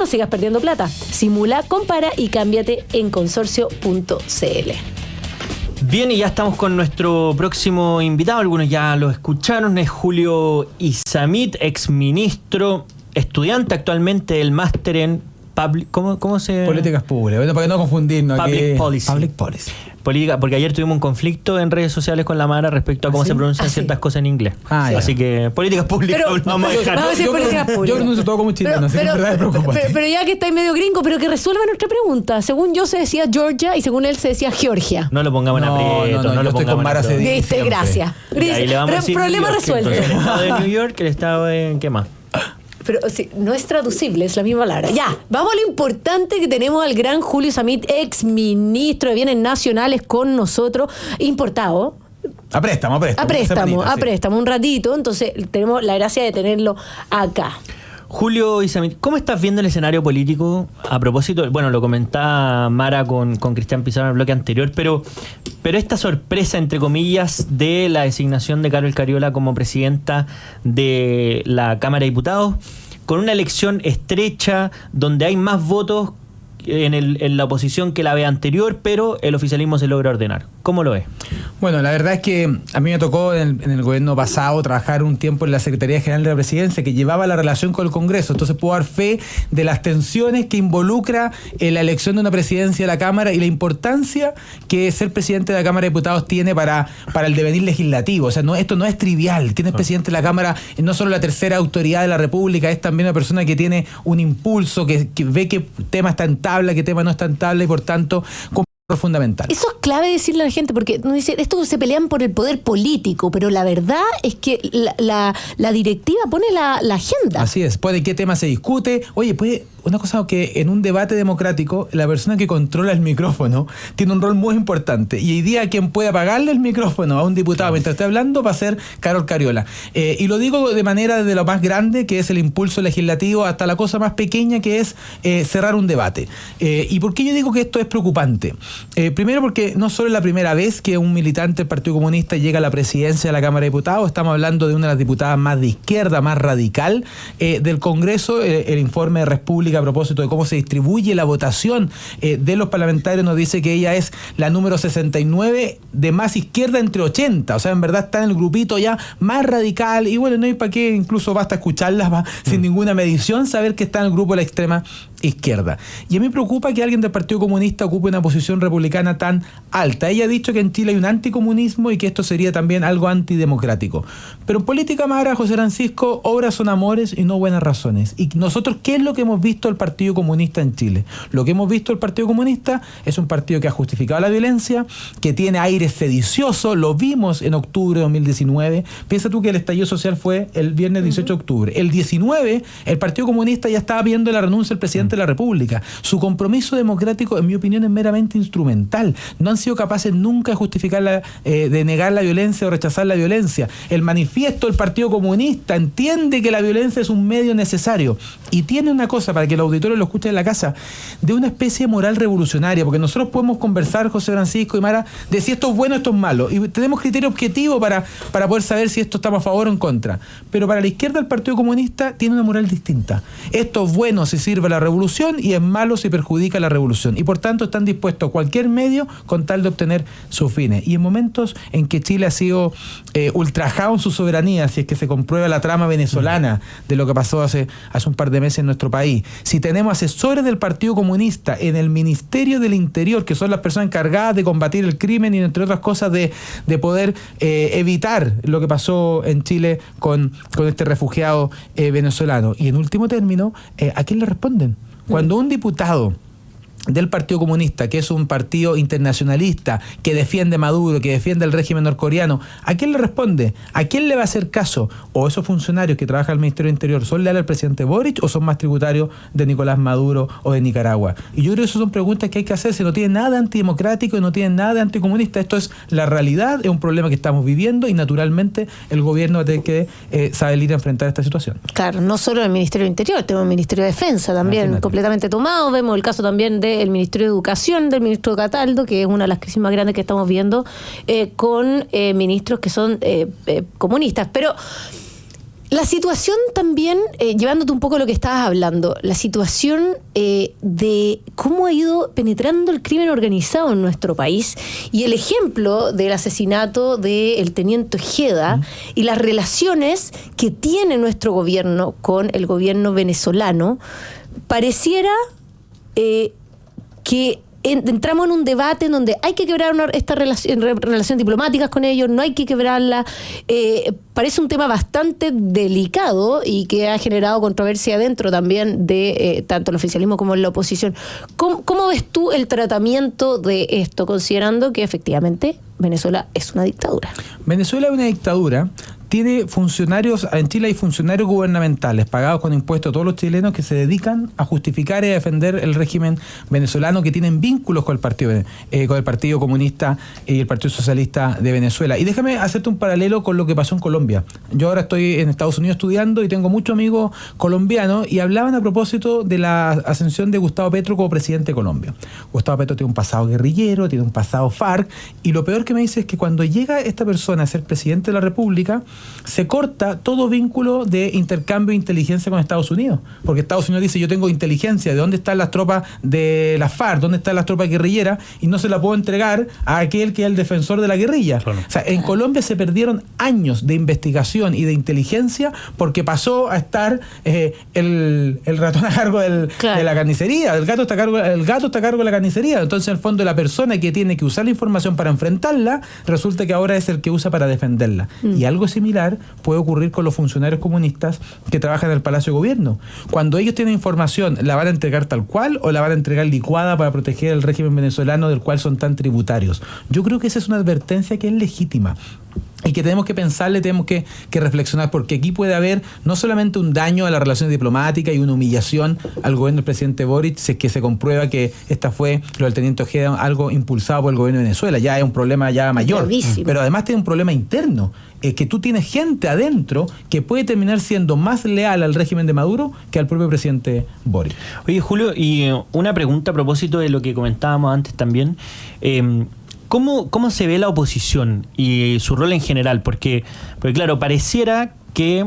no sigas perdiendo plata. Simula, compara y cámbiate en consorcio.cl. Bien, y ya estamos con nuestro próximo invitado. Algunos ya lo escucharon. Es Julio Isamit, exministro, estudiante actualmente del máster en ¿Cómo se...? Políticas públicas. Bueno, para que no confundirnos. Public Policy. Public Policy. Política, porque ayer tuvimos un conflicto en redes sociales con la Mara respecto a cómo se pronuncian ciertas cosas en inglés. Así que políticas públicas vamos a dejar. Vamos a decir políticas públicas. Yo pronuncio todo como chileno, así que en verdad es preocupante. Pero ya que estáis medio gringo, pero que resuelva nuestra pregunta. Según yo se decía Georgia y según él se decía Georgia. No lo pongamos en aprieto, no lo pongamos en aprieto. Viste, gracias. Ahí le vamos a decir problema resuelto. El estado de New York, el estado de... ¿Qué más? Pero sí, no es traducible, es la misma palabra. Ya, vamos a lo importante que tenemos al gran Julio Isamit, ex ministro de Bienes Nacionales con nosotros, importado. A préstamo. A préstamo, un ratito. Entonces tenemos la gracia de tenerlo acá. Julio Isamit, ¿cómo estás viendo el escenario político? A propósito, bueno, lo comentaba Mara con Cristian Pizarro en el bloque anterior, pero esta sorpresa, entre comillas, de la designación de Carol Cariola como presidenta de la Cámara de Diputados, con una elección estrecha, donde hay más votos en la oposición que la vez anterior, pero el oficialismo se logra ordenar. ¿Cómo lo ves? Bueno, la verdad es que a mí me tocó en el gobierno pasado trabajar un tiempo en la Secretaría General de la Presidencia que llevaba la relación con el Congreso, entonces puedo dar fe de las tensiones que involucra la elección de una presidencia de la Cámara y la importancia que ser presidente de la Cámara de Diputados tiene para el devenir legislativo. O sea, esto no es trivial. Tienes presidente de la Cámara, no solo la tercera autoridad de la República, es también una persona que tiene un impulso, que ve qué tema está en tabla, qué tema no está en tabla y por tanto fundamental. Eso es clave decirle a la gente, porque uno dice, esto se pelean por el poder político, pero la verdad es que la directiva pone la agenda. Así es, puede qué tema se discute. Oye, una cosa que en un debate democrático, la persona que controla el micrófono tiene un rol muy importante. Y hoy día quien puede apagarle el micrófono a un diputado mientras esté hablando va a ser Carol Cariola. Y lo digo de manera de lo más grande, que es el impulso legislativo, hasta la cosa más pequeña, que es cerrar un debate. ¿Y por qué yo digo que esto es preocupante? Primero porque no solo es la primera vez que un militante del Partido Comunista llega a la presidencia de la Cámara de Diputados, estamos hablando de una de las diputadas más de izquierda, más radical del Congreso. El informe de República a propósito de cómo se distribuye la votación de los parlamentarios nos dice que ella es la número 69 de más izquierda entre 80, o sea, en verdad está en el grupito ya más radical, y bueno, no hay para qué, incluso basta escucharla sin ninguna medición, saber que está en el grupo de la extrema izquierda. Y a mí me preocupa que alguien del Partido Comunista ocupe una posición republicana tan alta. Ella ha dicho que en Chile hay un anticomunismo y que esto sería también algo antidemocrático. Pero en política, Mara, José Francisco, obras son amores y no buenas razones. Y nosotros, ¿qué es lo que hemos visto del Partido Comunista en Chile? Lo que hemos visto del Partido Comunista es un partido que ha justificado la violencia, que tiene aire sedicioso, lo vimos en octubre de 2019. Piensa tú que el estallido social fue el viernes 18 de octubre. El 19, el Partido Comunista ya estaba viendo la renuncia del presidente de la República. Su compromiso democrático, en mi opinión, es meramente instrumental. No han sido capaces nunca de justificar de negar la violencia o rechazar la violencia. El manifiesto del Partido Comunista entiende que la violencia es un medio necesario y tiene una cosa, para que el auditorio lo escuche en la casa, de una especie de moral revolucionaria, porque nosotros podemos conversar, José Francisco y Mara, de si esto es bueno o esto es malo, y tenemos criterio objetivo para poder saber si esto estamos a favor o en contra. Pero para la izquierda, el Partido Comunista tiene una moral distinta. Esto es bueno si sirve a la revolución y es malo si perjudica a la revolución, y por tanto están dispuestos a cualquier medio con tal de obtener sus fines. Y en momentos en que Chile ha sido ultrajado en su soberanía, si es que se comprueba la trama venezolana de lo que pasó hace un par de meses en nuestro país, si tenemos asesores del Partido Comunista en el Ministerio del Interior, que son las personas encargadas de combatir el crimen y entre otras cosas de poder evitar lo que pasó en Chile con este refugiado venezolano, y en último término, ¿a quién le responden? Cuando un diputado del Partido Comunista, que es un partido internacionalista, que defiende a Maduro, que defiende el régimen norcoreano, ¿a quién le responde? ¿A quién le va a hacer caso? ¿O esos funcionarios que trabajan en el Ministerio del Interior son leales al presidente Boric o son más tributarios de Nicolás Maduro o de Nicaragua? Y yo creo que esas son preguntas que hay que hacerse. No tienen nada de antidemocrático y no tienen nada de anticomunista. Esto es la realidad, es un problema que estamos viviendo y naturalmente el gobierno va a tener que saber ir a enfrentar esta situación. Claro, no solo el Ministerio del Interior, tenemos el Ministerio de Defensa también completamente tomado. Vemos el caso también de el Ministerio de Educación, del ministro Cataldo, que es una de las crisis más grandes que estamos viendo, con ministros que son comunistas. Pero La situación también, llevándote un poco a lo que estabas hablando, la situación de cómo ha ido penetrando el crimen organizado en nuestro país y el ejemplo del asesinato del teniente Ojeda y las relaciones que tiene nuestro gobierno con el gobierno venezolano, pareciera que entramos en un debate en donde hay que quebrar esta relación diplomáticas con ellos, no hay que quebrarla. Parece un tema bastante delicado y que ha generado controversia dentro también de tanto el oficialismo como la oposición. ¿Cómo ves tú el tratamiento de esto, considerando que efectivamente Venezuela es una dictadura? Venezuela es una dictadura. Tiene funcionarios, en Chile hay funcionarios gubernamentales pagados con impuestos a todos los chilenos que se dedican a justificar y a defender el régimen venezolano, que tienen vínculos con el Partido Comunista y el Partido Socialista de Venezuela. Y déjame hacerte un paralelo con lo que pasó en Colombia. Yo ahora estoy en Estados Unidos estudiando y tengo muchos amigos colombianos y hablaban a propósito de la ascensión de Gustavo Petro como presidente de Colombia. Gustavo Petro tiene un pasado guerrillero, tiene un pasado FARC, y lo peor que me dice es que cuando llega esta persona a ser presidente de la República, se corta todo vínculo de intercambio de inteligencia con Estados Unidos, porque Estados Unidos dice: yo tengo inteligencia de dónde están las tropas de la FARC, dónde están las tropas guerrilleras, y no se la puedo entregar a aquel que es el defensor de la guerrilla. Claro. O sea, en Colombia se perdieron años de investigación y de inteligencia porque pasó a estar el ratón a cargo de la carnicería, el gato está a cargo de la carnicería. Entonces, en el fondo, la persona que tiene que usar la información para enfrentarla, resulta que ahora es el que usa para defenderla. Y algo similar puede ocurrir con los funcionarios comunistas que trabajan en el Palacio de Gobierno. Cuando ellos tienen información, ¿la van a entregar tal cual o la van a entregar licuada para proteger el régimen venezolano del cual son tan tributarios? Yo creo que esa es una advertencia que es legítima y que tenemos que pensarle, tenemos que reflexionar, porque aquí puede haber no solamente un daño a las relaciones diplomáticas y una humillación al gobierno del presidente Boric, si es que se comprueba que esta fue, lo del teniente Ojeda, algo impulsado por el gobierno de Venezuela. Ya es un problema ya mayor, gravísimo. Pero además tiene un problema interno, que tú tienes gente adentro que puede terminar siendo más leal al régimen de Maduro que al propio presidente Boric. Oye, Julio, y una pregunta a propósito de lo que comentábamos antes también. ¿Cómo se ve la oposición y su rol en general? Porque claro, pareciera que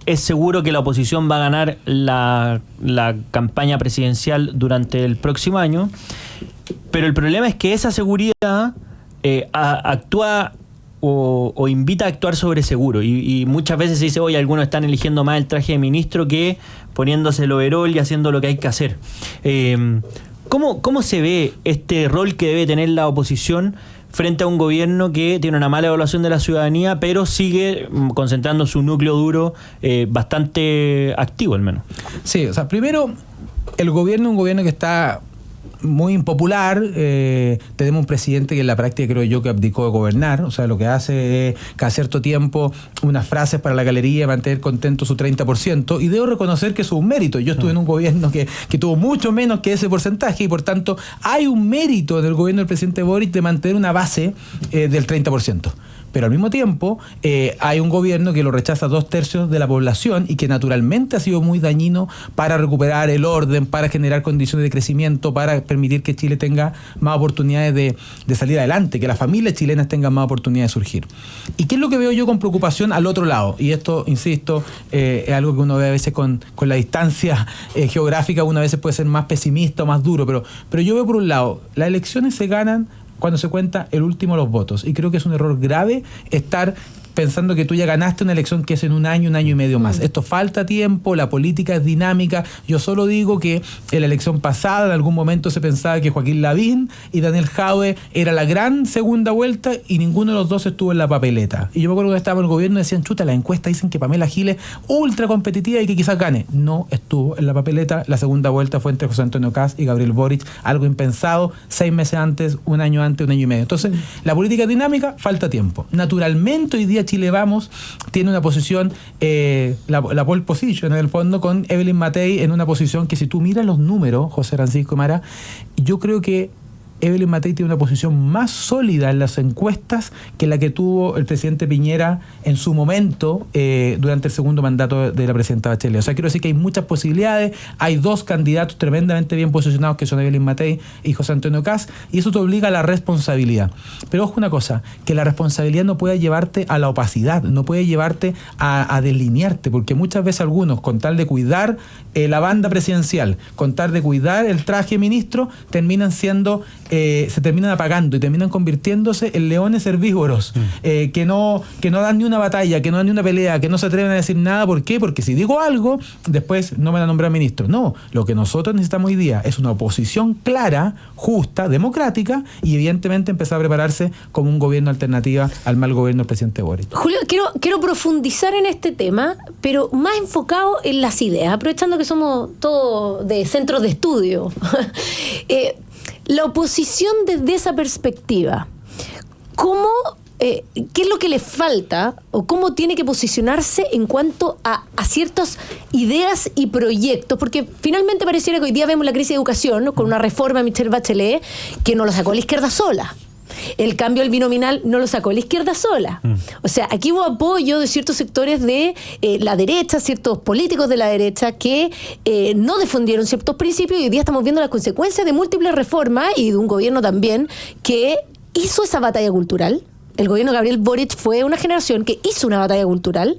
es seguro que la oposición va a ganar la campaña presidencial durante el próximo año, pero el problema es que esa seguridad actúa o invita a actuar sobre seguro, y muchas veces se dice: oye, algunos están eligiendo más el traje de ministro que poniéndose el overol y haciendo lo que hay que hacer. ¿Cómo se ve este rol que debe tener la oposición frente a un gobierno que tiene una mala evaluación de la ciudadanía, pero sigue concentrando su núcleo duro bastante activo al menos? Sí, o sea, primero, el gobierno es un gobierno que está muy impopular. Tenemos un presidente que en la práctica creo yo que abdicó de gobernar. O sea, lo que hace es cada cierto tiempo unas frases para la galería, mantener contento su 30%, y debo reconocer que eso es un mérito. Yo estuve en un gobierno que tuvo mucho menos que ese porcentaje, y por tanto hay un mérito del gobierno del presidente Boric de mantener una base del 30%. Pero al mismo tiempo hay un gobierno que lo rechaza 2/3 de la población y que naturalmente ha sido muy dañino para recuperar el orden, para generar condiciones de crecimiento, para permitir que Chile tenga más oportunidades de salir adelante, que las familias chilenas tengan más oportunidades de surgir. ¿Y qué es lo que veo yo con preocupación al otro lado? Y esto, insisto, es algo que uno ve a veces con la distancia geográfica, uno a veces puede ser más pesimista o más duro, pero yo veo por un lado, las elecciones se ganan cuando se cuenta el último de los votos, y creo que es un error grave estar pensando que tú ya ganaste una elección que es en un año y medio más. Esto falta tiempo, la política es dinámica. Yo solo digo que en la elección pasada en algún momento se pensaba que Joaquín Lavín y Daniel Jadwe era la gran segunda vuelta y ninguno de los dos estuvo en la papeleta. Y yo me acuerdo que estaba en el gobierno y decían: chuta, las encuestas dicen que Pamela Giles ultra competitiva y que quizás gane. No estuvo en la papeleta. La segunda vuelta fue entre José Antonio Kast y Gabriel Boric, algo impensado 6 meses antes, un año antes, un año y medio. Entonces, la política es dinámica, falta tiempo. Naturalmente, hoy día Chile Vamos tiene una posición, la pole position en el fondo, con Evelyn Matei en una posición que, si tú miras los números, José Francisco Mara, yo creo que Evelyn Matei tiene una posición más sólida en las encuestas que la que tuvo el presidente Piñera en su momento durante el segundo mandato de la presidenta Bachelet. O sea, quiero decir que hay muchas posibilidades, hay dos candidatos tremendamente bien posicionados que son Evelyn Matei y José Antonio Kast, y eso te obliga a la responsabilidad. Pero ojo una cosa, que la responsabilidad no puede llevarte a la opacidad, no puede llevarte a deslinearte, porque muchas veces algunos, con tal de cuidar la banda presidencial, con tal de cuidar el traje de ministro, terminan siendo, se terminan apagando y terminan convirtiéndose en leones herbívoros, que no dan ni una batalla, que no dan ni una pelea, que no se atreven a decir nada. ¿Por qué? Porque si digo algo, después no me van a nombrar ministro. No, lo que nosotros necesitamos hoy día es una oposición clara, justa, democrática, y evidentemente empezar a prepararse como un gobierno alternativa al mal gobierno del presidente Boric. Julio, quiero profundizar en este tema, pero más enfocado en las ideas, aprovechando que somos todos de centros de estudio. La oposición desde esa perspectiva, ¿cómo, qué es lo que le falta o cómo tiene que posicionarse en cuanto a ciertas ideas y proyectos? Porque finalmente pareciera que hoy día vemos la crisis de educación, ¿no?, con una reforma de Michelle Bachelet que no lo sacó la izquierda sola. El cambio del binominal no lo sacó la izquierda sola. O sea, aquí hubo apoyo de ciertos sectores de la derecha, ciertos políticos de la derecha que no defendieron ciertos principios, y hoy día estamos viendo las consecuencias de múltiples reformas y de un gobierno también que hizo esa batalla cultural. El gobierno de Gabriel Boric fue una generación que hizo una batalla cultural,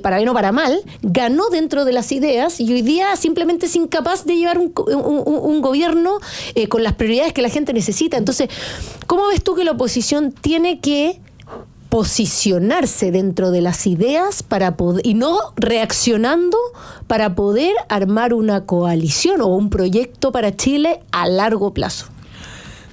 para bien o para mal, ganó dentro de las ideas, y hoy día simplemente es incapaz de llevar un gobierno con las prioridades que la gente necesita. Entonces, ¿cómo ves tú que la oposición tiene que posicionarse dentro de las ideas para poder, y no reaccionando, para poder armar una coalición o un proyecto para Chile a largo plazo?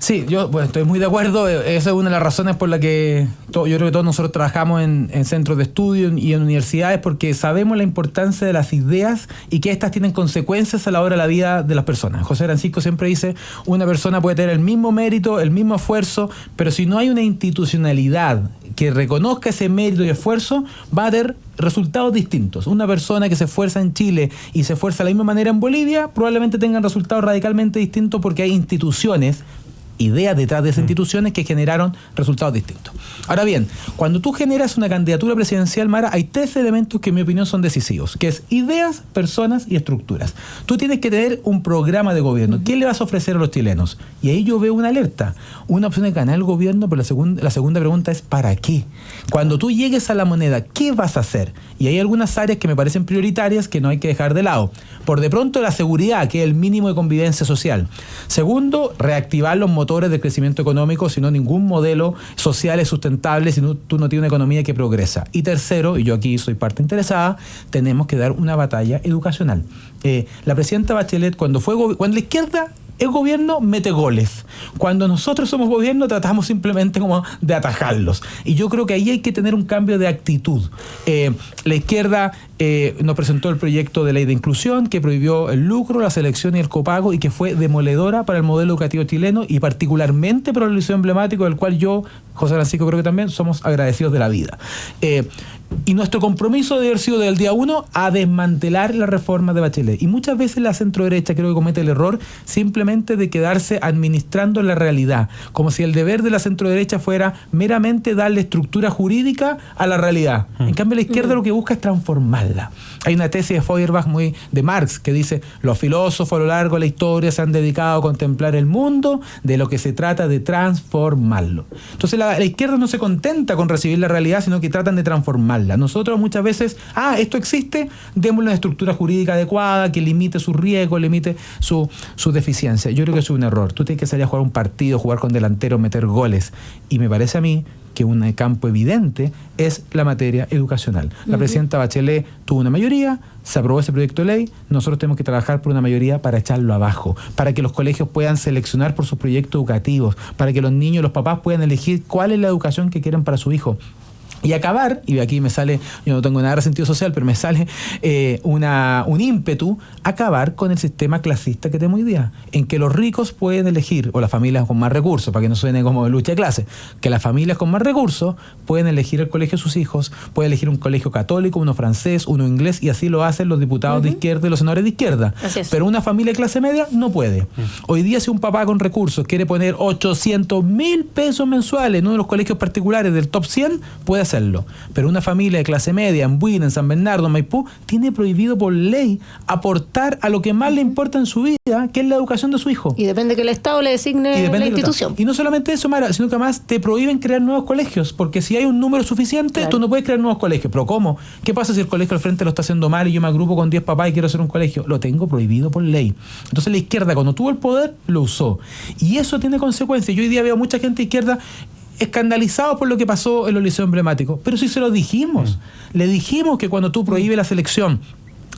Sí, yo estoy muy de acuerdo. Esa es una de las razones por la que yo creo que todos nosotros trabajamos en centros de estudio y en universidades, porque sabemos la importancia de las ideas y que éstas tienen consecuencias a la hora de la vida de las personas. José Francisco siempre dice, una persona puede tener el mismo mérito, el mismo esfuerzo, pero si no hay una institucionalidad que reconozca ese mérito y esfuerzo, va a tener resultados distintos. Una persona que se esfuerza en Chile y se esfuerza de la misma manera en Bolivia, probablemente tengan resultados radicalmente distintos, porque hay instituciones, ideas detrás de esas instituciones que generaron resultados distintos. Ahora bien, cuando tú generas una candidatura presidencial, Mara, hay tres elementos que en mi opinión son decisivos, que es ideas, personas y estructuras. Tú tienes que tener un programa de gobierno. ¿Qué le vas a ofrecer a los chilenos? Y ahí yo veo una alerta, una opción de ganar el gobierno, pero la segunda pregunta es ¿para qué? Cuando tú llegues a la moneda, ¿qué vas a hacer? Y hay algunas áreas que me parecen prioritarias que no hay que dejar de lado. Por de pronto, la seguridad, que es el mínimo de convivencia social. Segundo, reactivar los motores de crecimiento económico, si no ningún modelo social es sustentable, si no, tú no tienes una economía que progresa. Y tercero, y yo aquí soy parte interesada, tenemos que dar una batalla educacional. La presidenta Bachelet, cuando la izquierda es gobierno, mete goles. Cuando nosotros somos gobierno, tratamos simplemente como de atajarlos. Y yo creo que ahí hay que tener un cambio de actitud. La izquierda nos presentó el proyecto de ley de inclusión que prohibió el lucro, la selección y el copago, y que fue demoledora para el modelo educativo chileno y particularmente para el liceo emblemático, del cual yo, José Francisco, creo que también somos agradecidos de la vida. Y nuestro compromiso debe haber sido desde el día 1 a desmantelar la reforma de Bachelet. Y muchas veces la centro-derecha creo que comete el error simplemente de quedarse administrando la realidad, como si el deber de la centro-derecha fuera meramente darle estructura jurídica a la realidad. En cambio, la izquierda lo que busca es transformarla. Hay una tesis de Feuerbach de Marx que dice, los filósofos a lo largo de la historia se han dedicado a contemplar el mundo, de lo que se trata de transformarlo. Entonces la izquierda no se contenta con recibir la realidad, sino que tratan de transformarla. Nosotros muchas veces, esto existe, démosle una estructura jurídica adecuada que limite su riesgo, limite su deficiencia. Yo creo que eso es un error. Tú tienes que salir a jugar un partido, jugar con delanteros, meter goles. Y me parece a mí que un campo evidente es la materia educacional. La presidenta Bachelet tuvo una mayoría, se aprobó ese proyecto de ley, nosotros tenemos que trabajar por una mayoría para echarlo abajo, para que los colegios puedan seleccionar por sus proyectos educativos, para que los niños, los papás puedan elegir cuál es la educación que quieren para su hijo. Y acabar, y aquí me sale, yo no tengo nada de sentido social, pero me sale un ímpetu, acabar con el sistema clasista que tenemos hoy día, en que los ricos pueden elegir, o las familias con más recursos, para que no suene como lucha de clase, que las familias con más recursos pueden elegir el colegio de sus hijos, pueden elegir un colegio católico, uno francés, uno inglés, y así lo hacen los diputados de izquierda y los senadores de izquierda. Pero una familia de clase media no puede. Hoy día, si un papá con recursos quiere poner 800.000 pesos mensuales en uno de los colegios particulares del top 100, puede hacerlo. Pero una familia de clase media en Buin, en San Bernardo, en Maipú, tiene prohibido por ley aportar a lo que más le importa en su vida, que es la educación de su hijo. Y depende que el Estado le designe la institución. Y no solamente eso, Mara, sino que además te prohíben crear nuevos colegios, porque si hay un número suficiente, tú no puedes crear nuevos colegios. ¿Pero cómo? ¿Qué pasa si el colegio al frente lo está haciendo mal y yo me agrupo con 10 papás y quiero hacer un colegio? Lo tengo prohibido por ley. Entonces la izquierda, cuando tuvo el poder, lo usó. Y eso tiene consecuencias. Yo hoy día veo mucha gente de izquierda escandalizado por lo que pasó en los liceos emblemáticos. Pero sí se lo dijimos. Le dijimos que cuando tú prohíbes la selección,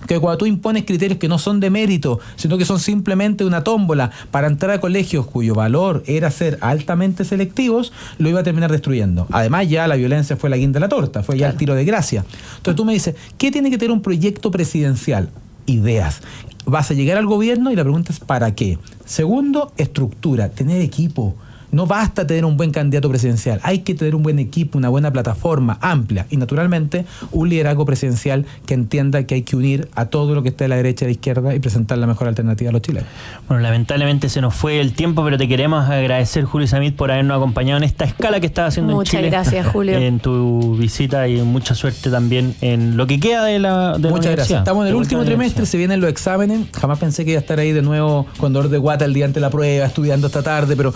que cuando tú impones criterios que no son de mérito, sino que son simplemente una tómbola para entrar a colegios cuyo valor era ser altamente selectivos, lo iba a terminar destruyendo. Además, ya la violencia fue la guinda de la torta, fue ya el tiro de gracia. Entonces tú me dices, ¿qué tiene que tener un proyecto presidencial? Ideas. Vas a llegar al gobierno y la pregunta es ¿para qué? Segundo, estructura, tener equipo. No basta tener un buen candidato presidencial, hay que tener un buen equipo, una buena plataforma amplia y naturalmente un liderazgo presidencial que entienda que hay que unir a todo lo que está de la derecha y de la izquierda y presentar la mejor alternativa a los chilenos. Bueno, lamentablemente se nos fue el tiempo, pero te queremos agradecer, Julio Isamit, por habernos acompañado en esta escala que estás haciendo en Chile. Muchas gracias, Julio. En tu visita y mucha suerte también en lo que queda de la Muchas gracias. Estamos en el último trimestre, se vienen los exámenes. Jamás pensé que iba a estar ahí de nuevo con dolor de guata el día antes de la prueba, estudiando esta tarde, pero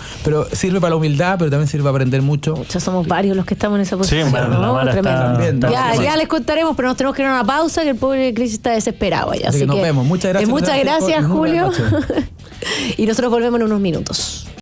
sirve para la humildad, pero también sirve para aprender mucho. Muchos somos varios los que estamos en esa posición. Sí, bueno, ¿no? Tremendo. Ya les contaremos, pero nos tenemos que ir a una pausa, que el pobre Cris está desesperado allá. Así que nos vemos. Muchas gracias. Muchas gracias, Julio. Y nosotros volvemos en unos minutos.